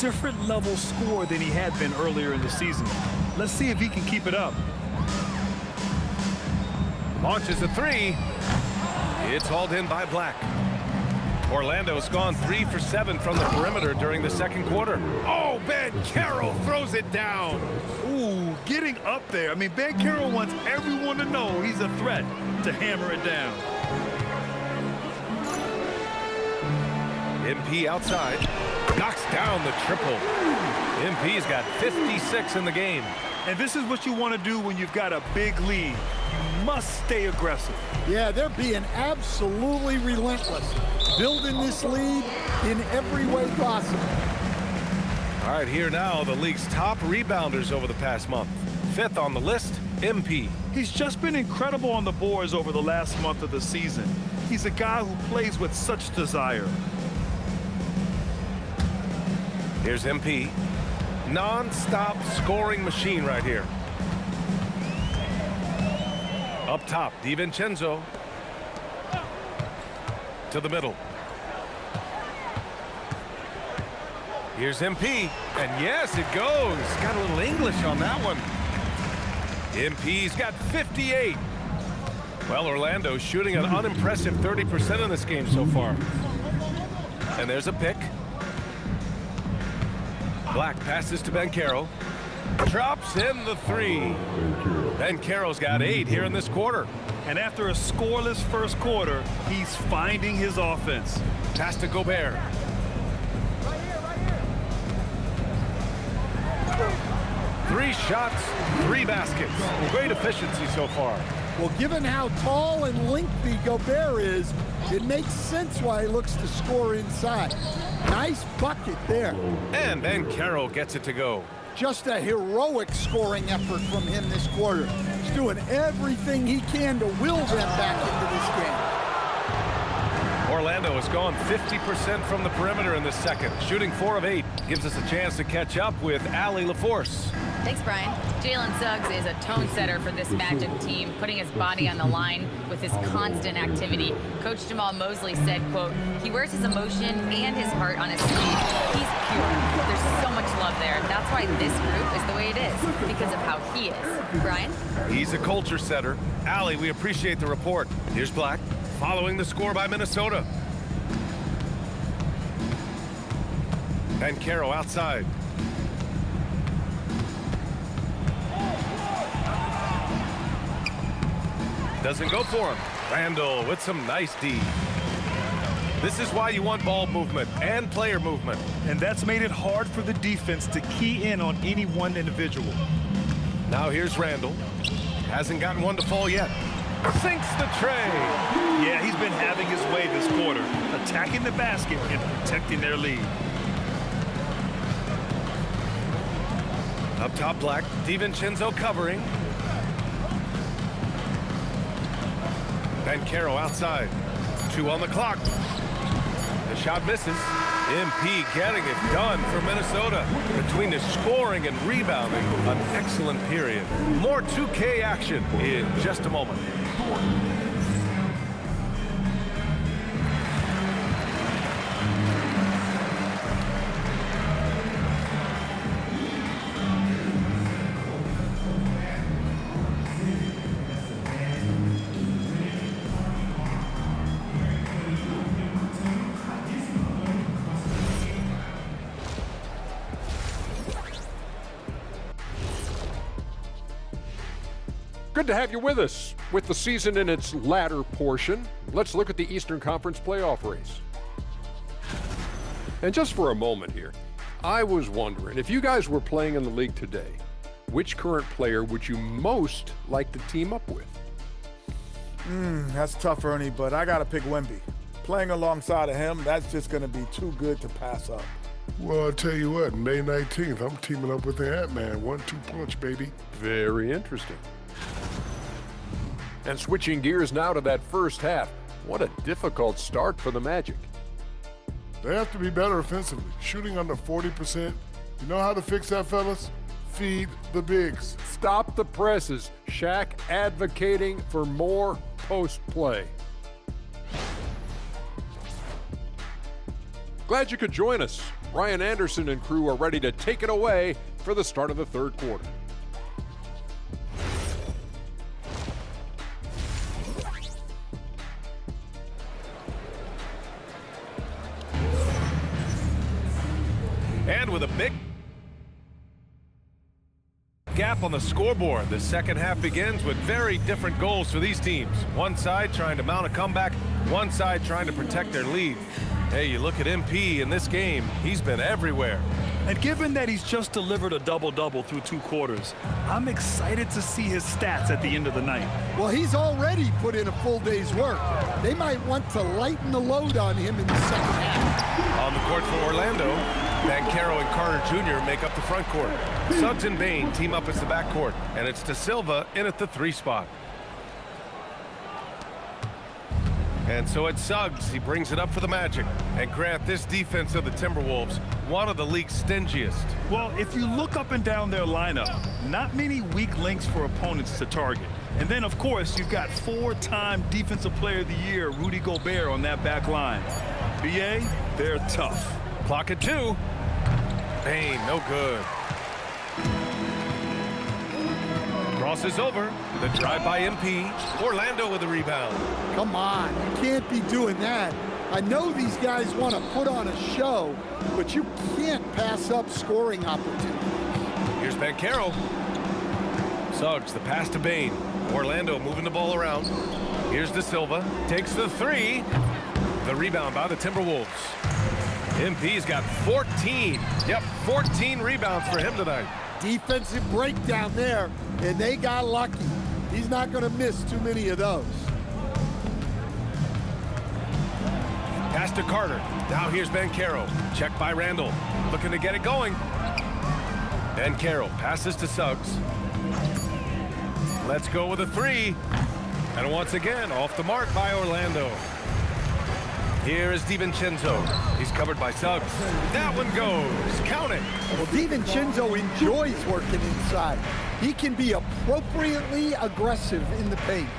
different level scorer than he had been earlier in the season. Let's see if he can keep it up. Launches a three. It's hauled in by Black. Orlando's gone 3 for 7 from the perimeter during the second quarter. Oh, Banchero throws it down. Ooh, getting up there. I mean, Banchero wants everyone to know he's a threat to hammer it down. MP outside. Knocks down the triple. MP's got 56 in the game. And this is what you want to do when you've got a big lead. You must stay aggressive. Yeah, they're being absolutely relentless, building this lead in every way possible. All right, here now, the league's top rebounders over the past month. 5th on the list, MP. He's just been incredible on the boards over the last month of the season. He's a guy who plays with such desire. Here's MP. Non-stop scoring machine right here. Up top, DiVincenzo. To the middle. Here's MP. And yes, it goes. Got a little English on that one. MP's got 58. Well, Orlando's shooting an unimpressive 30% in this game so far. And there's a pick. Black passes to Banchero. Drops in the three. Banchero's got 8 here in this quarter. And after a scoreless first quarter, he's finding his offense. Pass to Gobert. Three shots, 3 baskets. Great efficiency so far. Well, given how tall and lengthy Gobert is, it makes sense why he looks to score inside. Nice bucket there. And Banchero gets it to go. Just a heroic scoring effort from him this quarter. He's doing everything he can to will them back into this game. Orlando has gone 50% from the perimeter in this second. Shooting 4 of 8 gives us a chance to catch up with Allie LaForce. Thanks, Brian. Jalen Suggs is a tone setter for this Magic team, putting his body on the line with his constant activity. Coach Jamal Mosley said, quote, he wears his emotion and his heart on his sleeve. He's pure. There's so much love there. That's why this group is the way it is, because of how he is. Brian? He's a culture setter. Allie, we appreciate the report. Here's Black, following the score by Minnesota. Banchero outside. Doesn't go for him. Randall with some nice D. This is why you want ball movement and player movement. And that's made it hard for the defense to key in on any one individual. Now here's Randall. Hasn't gotten one to fall yet. Sinks the tray. Yeah, he's been having his way this quarter, attacking the basket and protecting their lead. Up top, Black. DiVincenzo covering. Banchero outside. 2 on the clock. The shot misses. MP getting it done for Minnesota. Between the scoring and rebounding, an excellent period. More 2K action in just a moment. Good to have you with us. With the season in its latter portion, let's look at the Eastern Conference playoff race. And just for a moment here, I was wondering, if you guys were playing in the league today, which current player would you most like to team up with? That's tough, Ernie, but I got to pick Wemby. Playing alongside of him, that's just going to be too good to pass up. Well, I'll tell you what, May 19th, I'm teaming up with the Ant-Man. 1-2 punch, baby. Very interesting. And switching gears now to that first half, what a difficult start for the Magic. They have to be better offensively. Shooting under 40%. You know how to fix that, fellas? Feed the bigs. Stop the presses. Shaq advocating for more post play. Glad you could join us. Ryan Anderson and crew are ready to take it away for the start of the third quarter. And with a big gap on the scoreboard, the second half begins with very different goals for these teams. One side trying to mount a comeback, one side trying to protect their lead. Hey, you look at MP in this game, he's been everywhere. And given that he's just delivered a double-double through 2 quarters, I'm excited to see his stats at the end of the night. Well, he's already put in a full day's work. They might want to lighten the load on him in the second half. On the court for Orlando, Banchero and Carter Jr. make up the front court. Suggs and Bane team up as the back court, and it's De Silva in at the 3 spot. And so it's Suggs. He brings it up for the Magic. And Grant, this defense of the Timberwolves, one of the league's stingiest. Well, if you look up and down their lineup, not many weak links for opponents to target. And then, of course, you've got 4-time Defensive Player of the Year, Rudy Gobert, on that back line. BA, they're tough. Clock at 2. Bane, no good. Crosses over. The drive by MP. Orlando with the rebound. Come on, you can't be doing that. I know these guys want to put on a show, but you can't pass up scoring opportunities. Here's Banchero. Suggs, the pass to Bane. Orlando moving the ball around. Here's De Silva. Takes the 3. The rebound by the Timberwolves. MP's got 14. Yep, 14 rebounds for him tonight. Defensive breakdown there, and they got lucky. He's not going to miss too many of those. Pass to Carter. Now here's Banchero. Check by Randall. Looking to get it going. Banchero passes to Suggs. Let's go with a 3. And once again, off the mark by Orlando. Here is DiVincenzo. He's covered by Suggs. That one goes. Count it. Well, DiVincenzo enjoys working inside. He can be appropriately aggressive in the paint.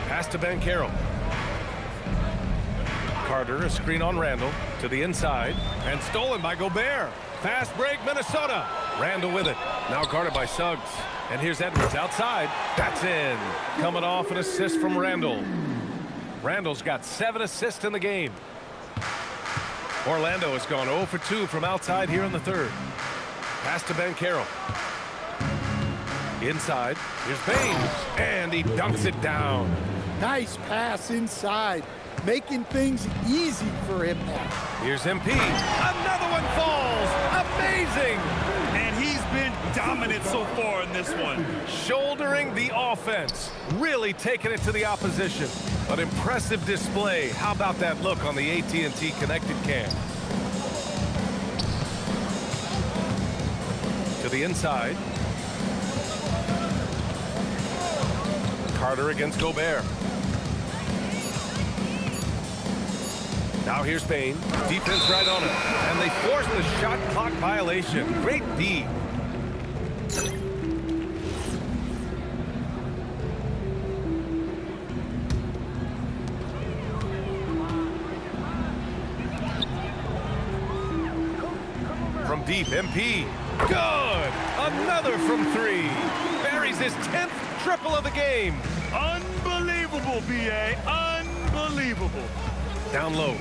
Pass to Banchero. Carter, a screen on Randall to the inside, and stolen by Gobert. Fast break, Minnesota. Randall with it. Now guarded by Suggs. And here's Edwards outside. That's in. Coming off an assist from Randall. Randall's got 7 assists in the game. Orlando has gone 0 for 2 from outside here in the third. Pass to Banchero. Inside. Here's Bane. And he dunks it down. Nice pass inside, making things easy for him now. Here's MP. Another one falls. Amazing. And he's been dominant so far in this one. Shouldering the offense. Really taking it to the opposition. An impressive display. How about that look on the AT&T connected cam? To the inside. Carter against Gobert. Now here's Bane. Defense right on it. And they force the shot clock violation. Great D. From deep, MP. Good! Another from 3. Buries his 10th triple of the game. Unbelievable, BA. Unbelievable. Down low.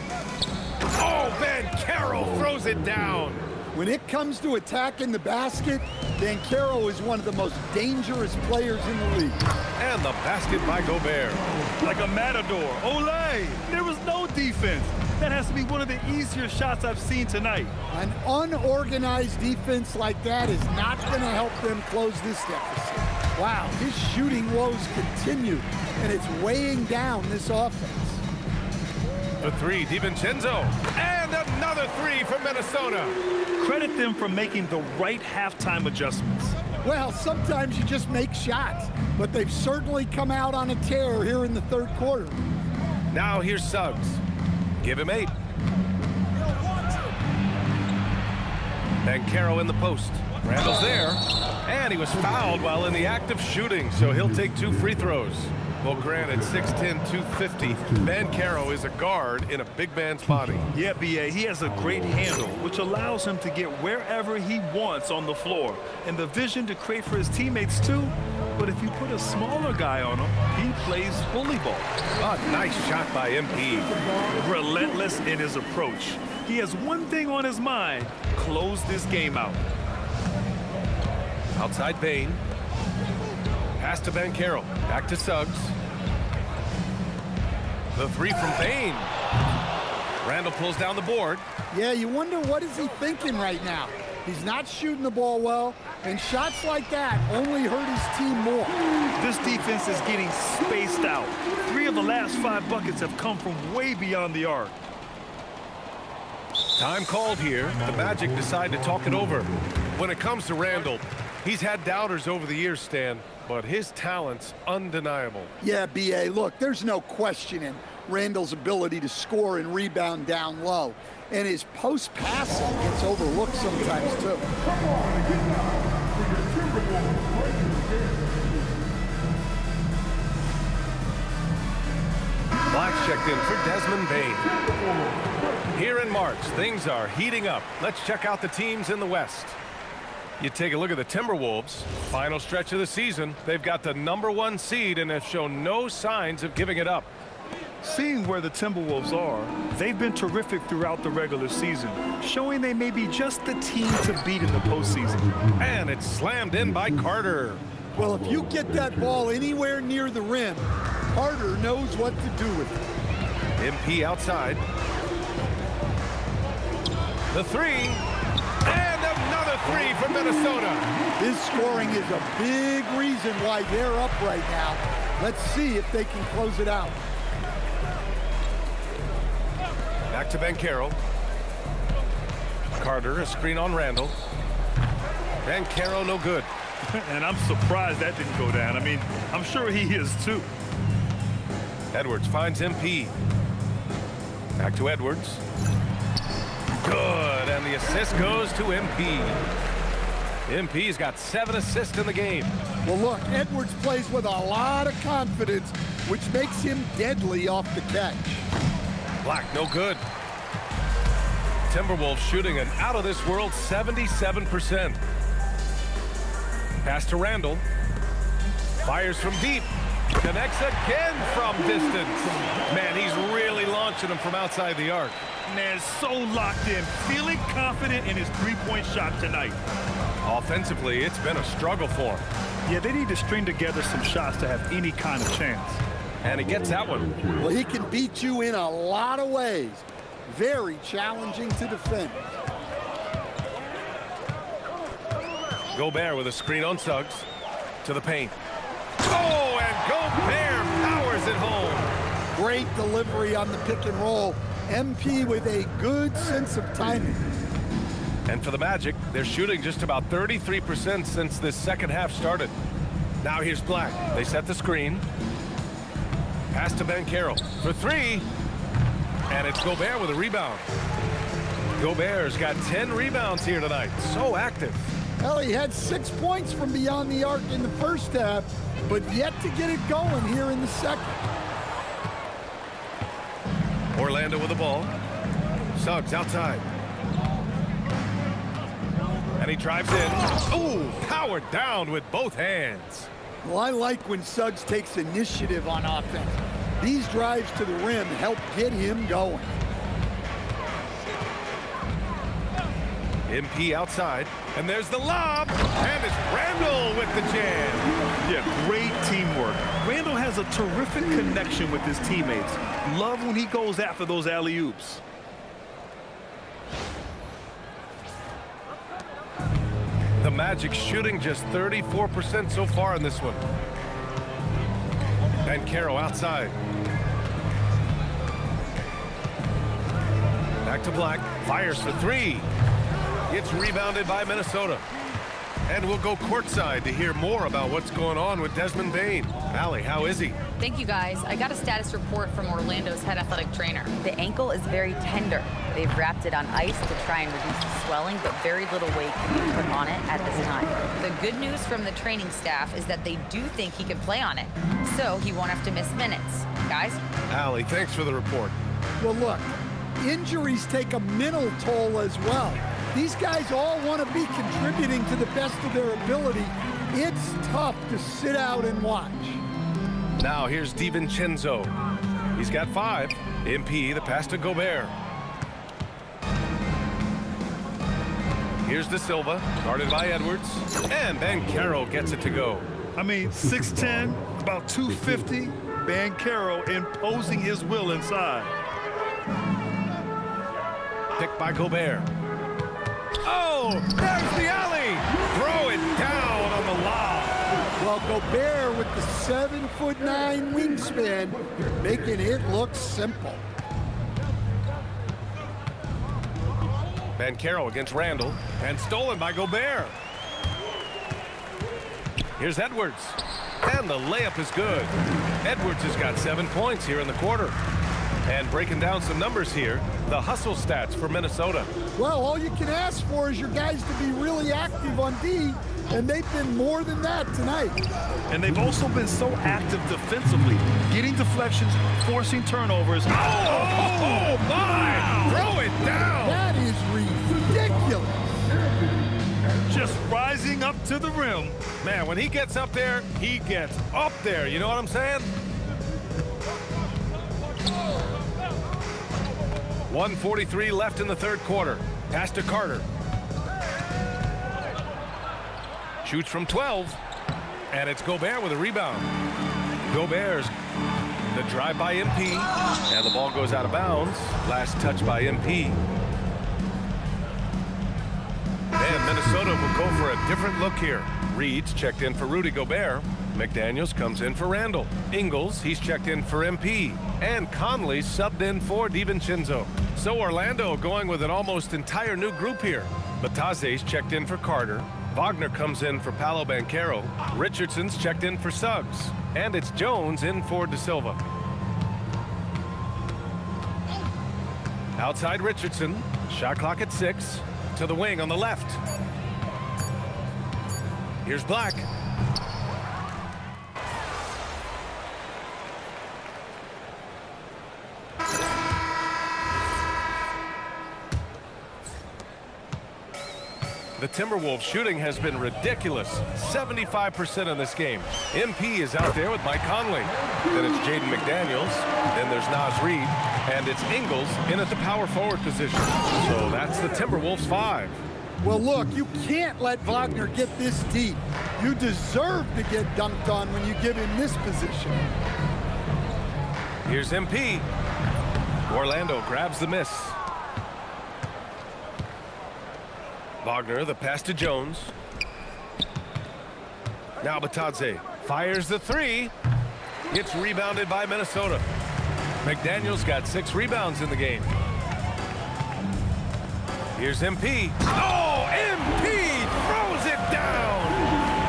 Oh, Banchero throws it down. When it comes to attacking the basket, Banchero is one of the most dangerous players in the league. And the basket by Gobert. Like a matador. Olay! There was no defense. That has to be one of the easier shots I've seen tonight. An unorganized defense like that is not going to help them close this deficit. Wow, his shooting woes continue, and it's weighing down this offense. The 3, DiVincenzo. And another 3 from Minnesota. Credit them for making the right halftime adjustments. Well, sometimes you just make shots, but they've certainly come out on a tear here in the third quarter. Now here's Suggs. Give him 8. Banchero in the post. Randall's there. And he was fouled while in the act of shooting, so he'll take 2 free throws. Well, granted, 6'10", 250. Banchero is a guard in a big man's body. Yeah, B.A., he has a great handle, which allows him to get wherever he wants on the floor, and the vision to create for his teammates, too. But if you put a smaller guy on him, he plays bully ball. A nice shot by MP. Relentless in his approach. He has one thing on his mind: close this game out. Outside Bane. Pass to Banchero. Back to Suggs. The three from Bane. Randall pulls down the board. Yeah, you wonder what is he thinking right now. He's not shooting the ball well, and shots like that only hurt his team more. This defense is getting spaced out. 3 of the last 5 buckets have come from way beyond the arc. Time called here. The Magic decide to talk it over. When it comes to Randall, he's had doubters over the years, Stan, but his talent's undeniable. Yeah, B.A., look, there's no questioning Randall's ability to score and rebound down low. And his post passing gets overlooked sometimes, too. Black's checked in for Desmond Bane. Here in March, things are heating up. Let's check out the teams in the West. You take a look at the Timberwolves. Final stretch of the season. They've got the #1 seed and have shown no signs of giving it up. Seeing where the Timberwolves are, they've been terrific throughout the regular season, showing they may be just the team to beat in the postseason. And it's slammed in by Carter. Well, if you get that ball anywhere near the rim, Carter knows what to do with it. MP outside. The three. And another three from Minnesota. His scoring is a big reason why they're up right now. Let's see if they can close it out. Back to Banchero. Carter, a screen on Randall. Banchero, no good. And I'm surprised that didn't go down. I mean, I'm sure he is too. Edwards finds MP. Back to Edwards. Good, and the assist goes to MP. MP's got 7 assists in the game. Well, look, Edwards plays with a lot of confidence, which makes him deadly off the catch. Black, no good. Timberwolves shooting an out-of-this-world 77%. Pass to Randall. Fires from deep. Connects again from distance. Man, he's really launching them from outside the arc. Man, so locked in, feeling confident in his three-point shot tonight. Offensively, it's been a struggle for him. Yeah, they need to string together some shots to have any kind of chance. And he gets that one. Well, he can beat you in a lot of ways. Very challenging to defend. Gobert with a screen on Suggs. To the paint. Oh, and Gobert powers it home. Great delivery on the pick and roll. MP with a good sense of timing. And for the Magic, they're shooting just about 33% since this second half started. Now here's Black. They set the screen. Pass to Banchero for 3. And it's Gobert with a rebound. Gobert's got 10 rebounds here tonight. So active. Well, he had 6 points from beyond the arc in the first half, but yet to get it going here in the second. Orlando with the ball. Suggs outside. And he drives in. Ooh, powered down with both hands. Well, I like when Suggs takes initiative on offense. These drives to the rim help get him going. MP outside. And there's the lob. And it's Randall with the jam. Yeah, great teamwork. Randall has a terrific connection with his teammates. Love when he goes after those alley-oops. The Magic shooting just 34% so far in this one. Banchero outside. Back to Black. Fires for 3. It's rebounded by Minnesota. And we'll go courtside to hear more about what's going on with Desmond Bane. Allie, how is he? Thank you, guys. I got a status report from Orlando's head athletic trainer. The ankle is very tender. They've wrapped it on ice to try and reduce the swelling, but very little weight can be put on it at this time. The good news from the training staff is that they do think he can play on it, so he won't have to miss minutes. Guys? Allie, thanks for the report. Well, look, injuries take a mental toll as well. These guys all want to be contributing to the best of their ability. It's tough to sit out and watch. Now here's DiVincenzo. He's got 5. MP, the pass to Gobert. Here's De Silva, guarded by Edwards. And Banchero gets it to go. I mean, 6'10", about 250. Banchero imposing his will inside. Picked by Gobert. Oh, there's the alley. Throw it down on the lob. Well, Gobert with the 7'9" wingspan, making it look simple. Banchero against Randall, and stolen by Gobert. Here's Edwards, and the layup is good. Edwards has got 7 points here in the quarter. And breaking down some numbers here, the hustle stats for Minnesota. Well, all you can ask for is your guys to be really active on D, and they've been more than that tonight. And they've also been so active defensively, getting deflections, forcing turnovers. Oh my! Throw it down! That is ridiculous. Just rising up to the rim. Man, when he gets up there, he gets up there. You know what I'm saying? 1:43 left in the third quarter. Pass to Carter. Shoots from 12. And it's Gobert with a rebound. Gobert's the drive by MP. And the ball goes out of bounds. Last touch by MP. And Minnesota will go for a different look here. Reed's checked in for Rudy Gobert. McDaniels comes in for Randall. Ingles, he's checked in for MP. And Conley subbed in for DiVincenzo. So Orlando going with an almost entire new group here. Bataze's checked in for Carter. Wagner comes in for Paolo Banchero. Richardson's checked in for Suggs. And it's Jones in for De Silva. Outside Richardson. Shot clock at 6. To the wing on the left. Here's Black. The Timberwolves shooting has been ridiculous. 75% in this game. MP is out there with Mike Conley. Then it's Jaden McDaniels. Then there's Naz Reid. And it's Ingles in at the power forward position. So that's the Timberwolves 5. Well, look, you can't let Wagner get this deep. You deserve to get dunked on when you give him this position. Here's MP. Orlando grabs the miss. Wagner, the pass to Jones. Now Bataze fires the 3. It's rebounded by Minnesota. McDaniels got 6 rebounds in the game. Here's MP. Oh, MP throws it down!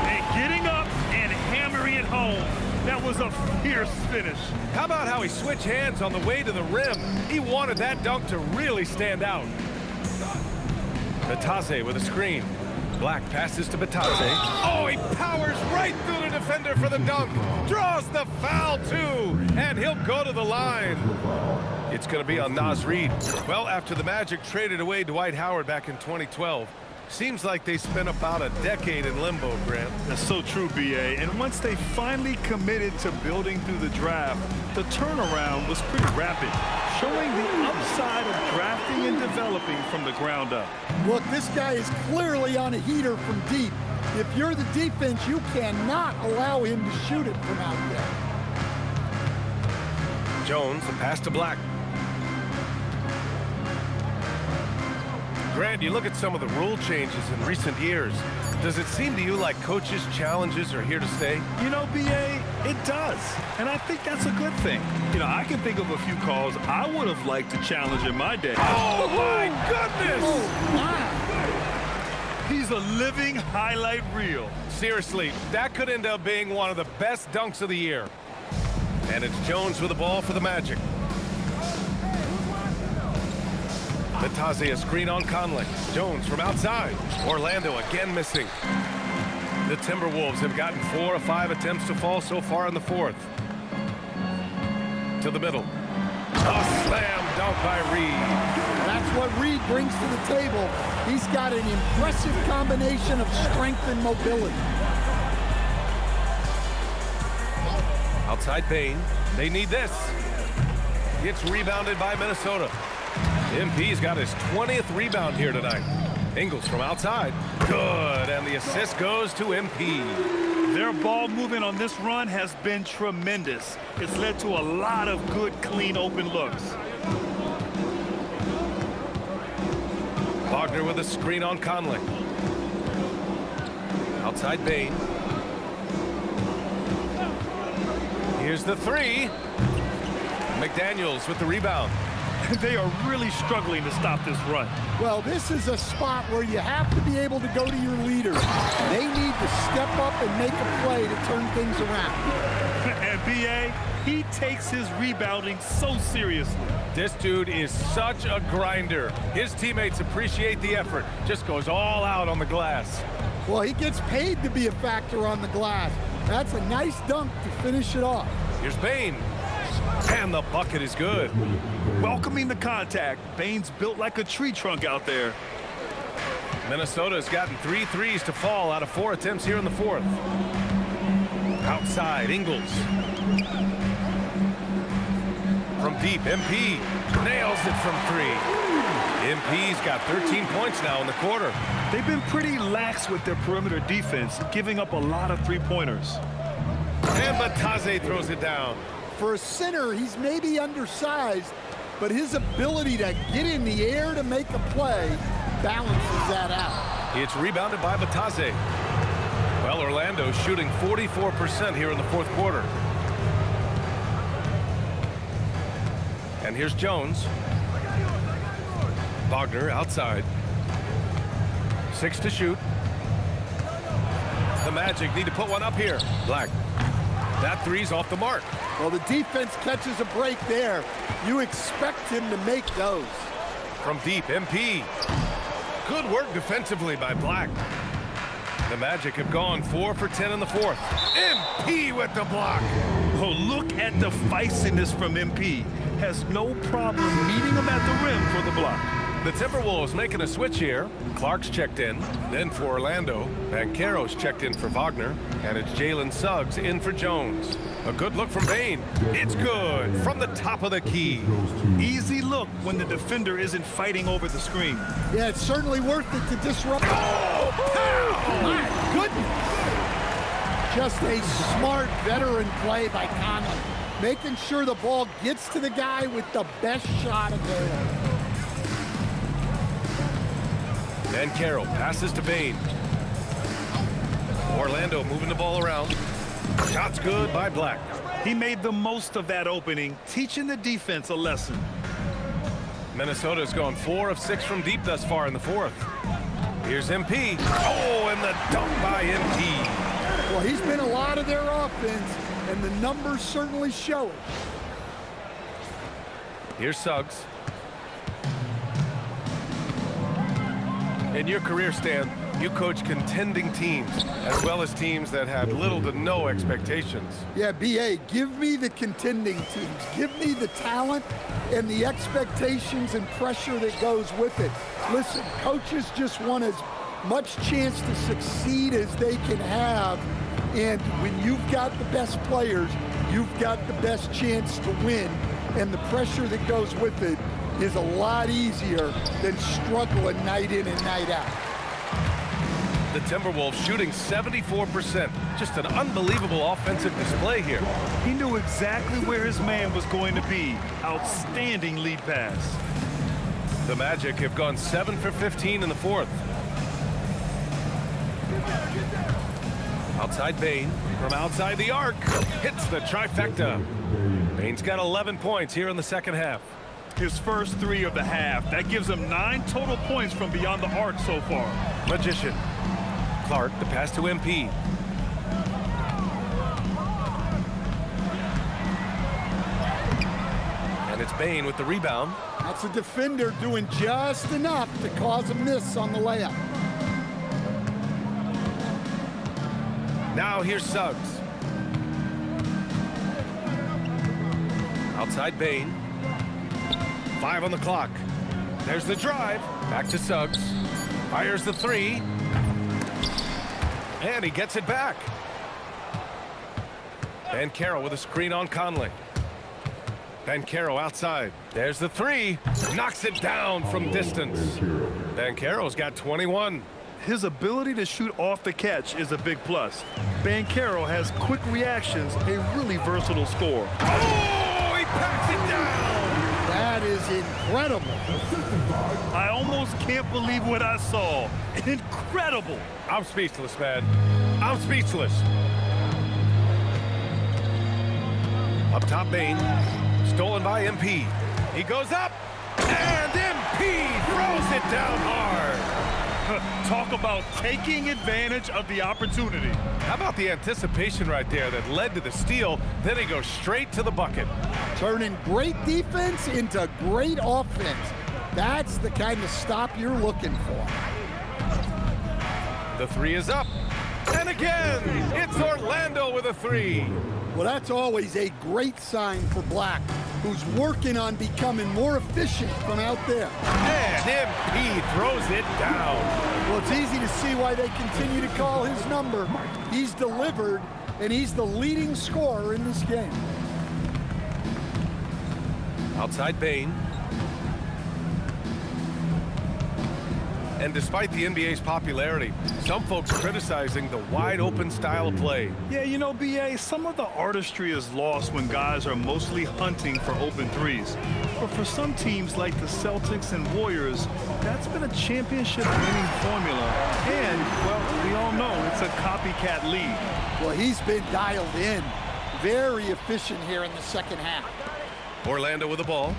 And getting up and hammering it home. That was a fierce finish. How about how he switched hands on the way to the rim? He wanted that dunk to really stand out. Bataze with a screen. Black passes to Bataze. Oh, he powers right through the defender for the dunk. Draws the foul, too. And he'll go to the line. It's going to be on Naz Reid. Well, after the Magic traded away Dwight Howard back in 2012, seems like they spent about a decade in limbo, Grant. That's so true, B.A. And once they finally committed to building through the draft, the turnaround was pretty rapid, showing the upside of drafting and developing from the ground up. Look, this guy is clearly on a heater from deep. If you're the defense, you cannot allow him to shoot it from out there. Jones, the pass to Black. Grant, you look at some of the rule changes in recent years. Does it seem to you like coaches' challenges are here to stay? You know, B.A., it does. And I think that's a good thing. You know, I can think of a few calls I would have liked to challenge in my day. Oh, my goodness! Oh, wow. He's He's a living highlight reel. Seriously, that could end up being one of the best dunks of the year. And it's Jones with the ball for the Magic. Nataze a screen on Conley. Jones from outside. Orlando again missing. The Timberwolves have gotten 4 of 5 attempts to fall so far in the fourth. To the middle. A slam dunk by Reed. That's what Reed brings to the table. He's got an impressive combination of strength and mobility. Outside Bane. They need this. It's rebounded by Minnesota. MP's got his 20th rebound here tonight. Ingles from outside. Good, and the assist goes to MP. Their ball movement on this run has been tremendous. It's led to a lot of good, clean, open looks. Wagner with a screen on Conley. Outside Bane. Here's the three. McDaniels with the rebound. They are really struggling to stop this run. Well, this is a spot where you have to be able to go to your leaders. They need to step up and make a play to turn things around. And B.A., he takes his rebounding so seriously. This dude is such a grinder. His teammates appreciate the effort. Just goes all out on the glass. Well, he gets paid to be a factor on the glass. That's a nice dunk to finish it off. Here's Bane. And the bucket is good. Welcoming the contact. Bane's built like a tree trunk out there. Minnesota's gotten 3 threes to fall out of 4 attempts here in the fourth. Outside, Ingles. From deep, MP nails it from 3. MP's got 13 points now in the quarter. They've been pretty lax with their perimeter defense, giving up a lot of three-pointers. And Nataze throws it down. For a center, he's maybe undersized, but his ability to get in the air to make a play balances that out. It's rebounded by Nataze. Well, Orlando shooting 44% here in the fourth quarter. And here's Jones. Wagner outside. 6 to shoot. The Magic need to put one up here. Black. That three's off the mark. Well, the defense catches a break there. You expect him to make those. From deep, MP. Good work defensively by Black. The Magic have gone 4 for 10 in the fourth. MP with the block. Oh, look at the feistiness from MP. Has no problem meeting him at the rim for the block. The Timberwolves making a switch here. Clark's checked in, then for Orlando. Banchero's checked in for Wagner, and it's Jalen Suggs in for Jones. A good look from Bane. It's good from the top of the key. Easy look when the defender isn't fighting over the screen. Yeah, it's certainly worth it to disrupt. Oh, my goodness. Just a smart veteran play by Conley, making sure the ball gets to the guy with the best shot available. Banchero passes to Bane. Orlando moving the ball around. Shot's good by Black. He made the most of that opening, teaching the defense a lesson. Minnesota's gone 4 of 6 from deep thus far in the fourth. Here's MP. Oh, and the dunk by MP. Well, he's been a lot of their offense, and the numbers certainly show it. Here's Suggs. In your career, Stan, you coach contending teams, as well as teams that had little to no expectations. Yeah, B.A., give me the contending teams. Give me the talent and the expectations and pressure that goes with it. Listen, coaches just want as much chance to succeed as they can have, and when you've got the best players, you've got the best chance to win, and the pressure that goes with it is a lot easier than struggling night in and night out. The Timberwolves shooting 74%. Just an unbelievable offensive display here. He knew exactly where his man was going to be. Outstanding lead pass. The Magic have gone 7 for 15 in the fourth. Outside Bane, from outside the arc, hits the trifecta. Bane's got 11 points here in the second half. His first 3 of the half. That gives him 9 total points from beyond the arc so far. Magician Clark, the pass to MP. And it's Bain with the rebound. That's a defender doing just enough to cause a miss on the layup. Now here's Suggs. Outside Bain. 5 on the clock. There's the drive. Back to Suggs. Fires the 3. And he gets it back. Banchero with a screen on Conley. Banchero outside. There's the 3. Knocks it down from distance. Banchero's got 21. His ability to shoot off the catch is a big plus. Banchero has quick reactions, a really versatile scorer. Oh, he packs it down! That is incredible. I almost can't believe what I saw. Incredible. I'm speechless, man. I'm speechless. Up top, Bain. Stolen by MP. He goes up, and MP throws it down hard. Talk about taking advantage of the opportunity. How about the anticipation right there that led to the steal? Then he goes straight to the bucket. Turning great defense into great offense. That's the kind of stop you're looking for. The 3 is up. And again, it's Orlando with a 3. Well, that's always a great sign for Black, who's working on becoming more efficient from out there. And MP throws it down. Well, it's easy to see why they continue to call his number. He's delivered, and he's the leading scorer in this game. Outside Bain. And despite the NBA's popularity, some folks criticizing the wide-open style of play. Yeah, you know, BA, some of the artistry is lost when guys are mostly hunting for open threes. But for some teams like the Celtics and Warriors, that's been a championship-winning formula. And, well, we all know it's a copycat league. Well, he's been dialed in. Very efficient here in the second half. Orlando with the ball.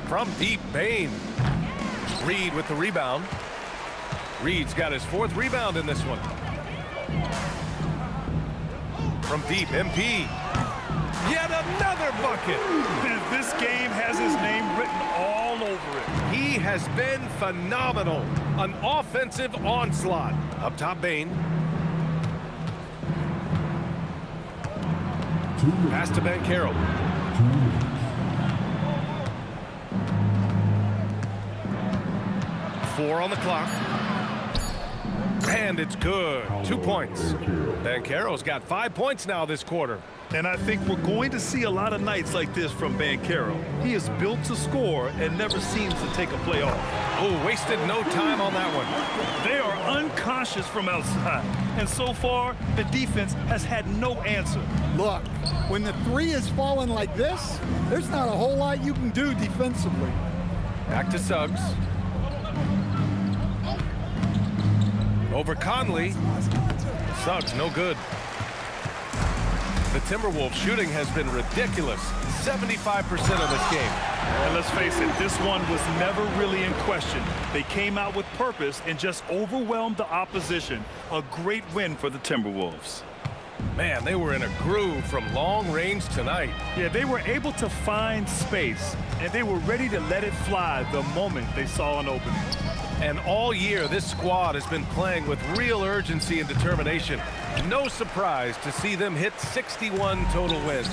From deep, Bain. Reed with the rebound. Reed's got his 4th rebound in this one. From deep, MP. Yet another bucket. This game has his name written all over it. He has been phenomenal. An offensive onslaught. Up top, Bain. Pass to Banchero. Four on the clock. And it's good. 2 points. Banchero's got 5 points now this quarter. And I think we're going to see a lot of nights like this from Banchero. He is built to score and never seems to take a play off. Oh, wasted no time on that one. They are unconscious from outside. And so far, the defense has had no answer. Look, when the 3 is falling like this, there's not a whole lot you can do defensively. Back to Suggs. Over Conley. Suggs, no good. The Timberwolves shooting has been ridiculous. 75% of this game. And let's face it, this one was never really in question. They came out with purpose and just overwhelmed the opposition. A great win for the Timberwolves. Man, they were in a groove from long range tonight. Yeah, they were able to find space, and they were ready to let it fly the moment they saw an opening. And all year, this squad has been playing with real urgency and determination. No surprise to see them hit 61 total wins.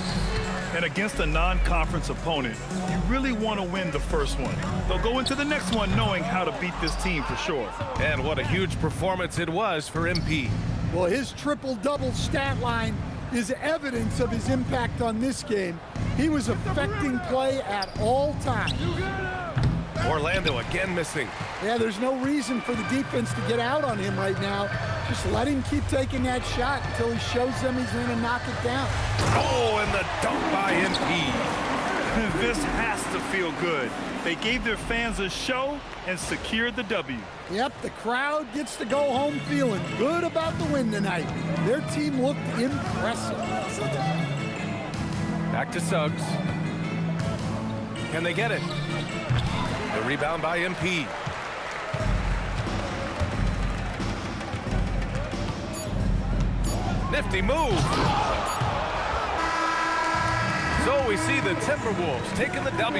And against a non-conference opponent, you really want to win the first one. They'll go into the next one knowing how to beat this team for sure. And what a huge performance it was for MP. Well, his triple-double stat line is evidence of his impact on this game. He was affecting play at all times. Orlando again missing. Yeah, there's no reason for the defense to get out on him right now. Just let him keep taking that shot until he shows them he's going to knock it down. Oh, and the dunk by MP. This has to feel good. They gave their fans a show and secured the W. Yep, the crowd gets to go home feeling good about the win tonight. Their team looked impressive. Back to Suggs. Can they get it? The rebound by MP. Nifty move. So we see the Timberwolves taking the W.